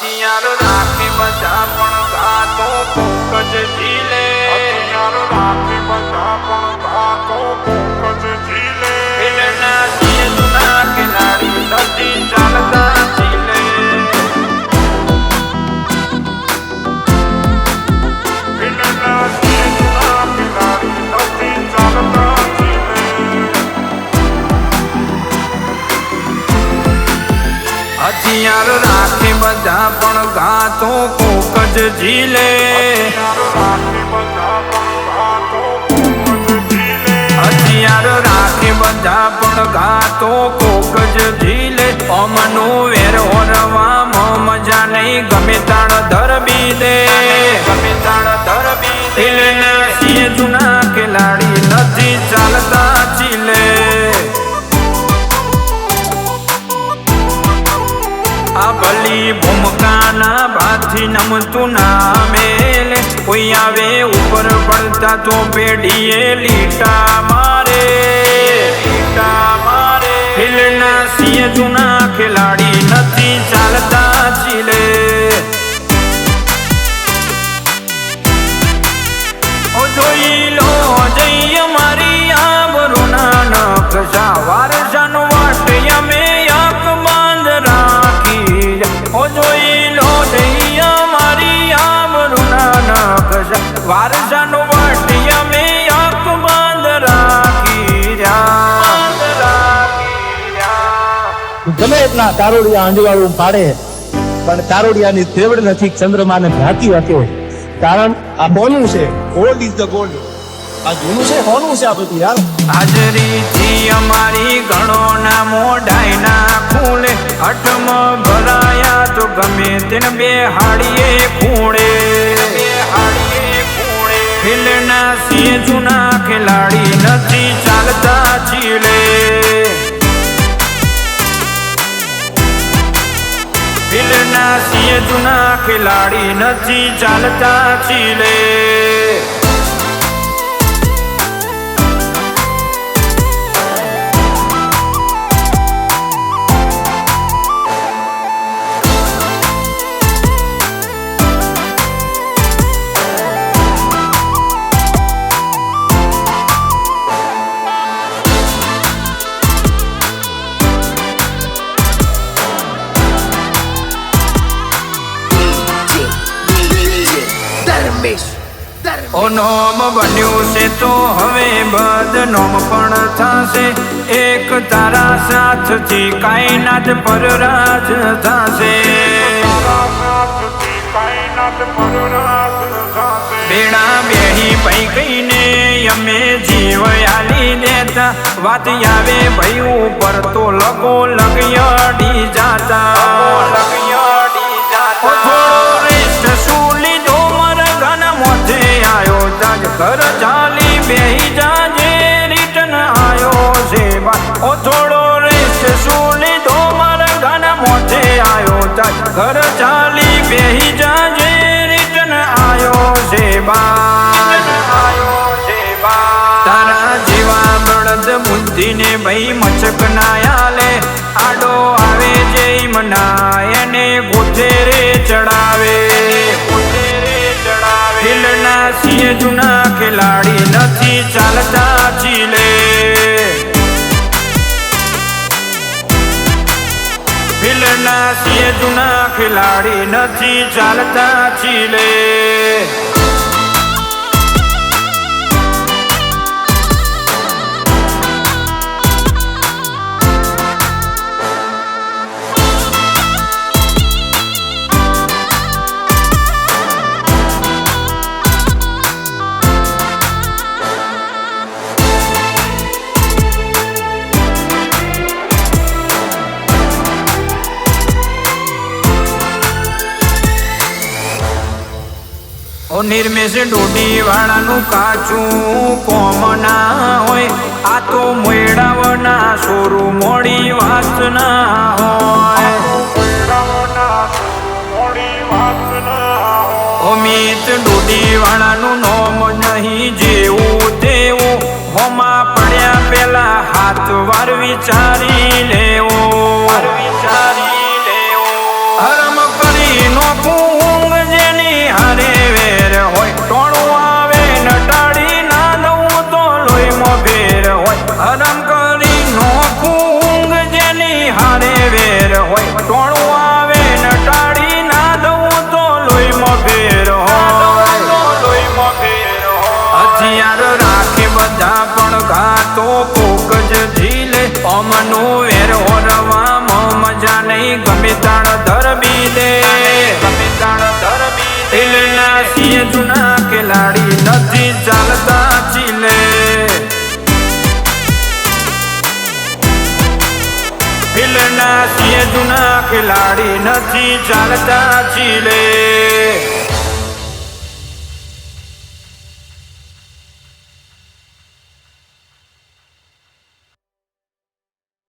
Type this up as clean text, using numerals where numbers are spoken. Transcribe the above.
હથિયાર રાખી બધા પણ ગાતો કોક જ ઝીલે. હથિયાર રાખી બધા પણ ગાતો કોક જ ઝીલે. ભીલના સિંહ જૂના કિનારી નથી ચાલતા ઝીલે. ભીલના સિંહ જૂના કિનારી નથી ચાલતા ઝીલે. હથિયાર રાખી બધા પણ ગાતો કોક જ ઝીલે. હથિયાર રાખી બધા પણ ગાતો કોક હથિયાર રાખી બધા પણ ગાતો કોક જ ઝીલે. જ ઝીલે. અમનું વેર ઓરવામાં મજા નહીં ગમે તાણ ધરબી દે. ગમે તાણ ધરબી દે. ભીલના સિંહ જૂના ખેલાડી નથી ચાલતા ઝીલે. આ ભલી ભૂમકાના ભાથી નમતું ના મેલે. કોઈ આવે ઉપર પડતા તો પેઢીએ લીટા મારે. લીટા મારે. ભીલના સિંહ જૂના ખેલાડી નથી ચાલતા ઝીલે. ઓ જોઈ લો જઈ અમારી આબરૂના નકશા વારસાનો વાટ અમે આંખ બંધ રાખી. ઓ જોઈ લો જઈ અમારી આબરૂના નકશા વારસાનો વાટ અમે આંખ બંધ રાખી રહ્યા. ગમે એટલા તારોડિયા અંજવાળું પાડે પણ તારોડિયાની તેવડ નથી ચંદ્રમાને ઢાંકી શકે. કારણ આ કોનું છે? Gold is the gold. આ જૂનું છે, કોનું છે આ બધું યાર? હાજરીથી અમારી ઘણો ના મોઢાઈ ના ખુલે. હઠમાં ભરાયા તો ગમે તેને બે હાડીએ ખૂણે. ભીલના સિંહ જૂના ખેલાડી નથી ચાલતા ઝીલે. ભીલના સિંહ જૂના ખેલાડી નથી ચાલતા ઝીલે. ઓ નોમ બન્યું છે તો હવે બદનોમ પણ થશે. એક તારા સાથથી કાયનાત પર રાજ થશે. બેડા બેહી પૈ કહીને અમે જીવ આલી દેતા. વાત આવે ભાઈ ઉપર તો લગો લગયડી જાતા. ઘર ચાલી બેહી જાજે રિટર્ન આયો છે બા. ઓ થોડો રેસ્ટ શું લીધો મારા ગાના મોઢે આયો તાજ. ઘર ચાલી બેહી જાજે રિટર્ન આયો છે બા. તારા જેવા બળદ બુદ્ધિને ભાઈ મચક ના આલે. આડો આવે જય મના એને ગોથેરે ચડાવે. ભીલના સિંહ જૂના ખેલાડી નથી ચાલતા ઝીલે. ભીલના સિંહ જૂના ખેલાડી નથી ચાલતા ઝીલે. ઓ નિર્મેશ ડોડી વાળાનું કાચું કોમ ના હોય. આ તો મોયડાવના સોરું મોડી વાત ના હોય. અમિત ડોડી વાળાનું નોમ નહીં જેવું તેવું. હોમાં પડ્યા પેલા હાથ વાર વિચારી લેવો. હરમ કરી નો ખિલાડી નથી ચાલતા ચીલે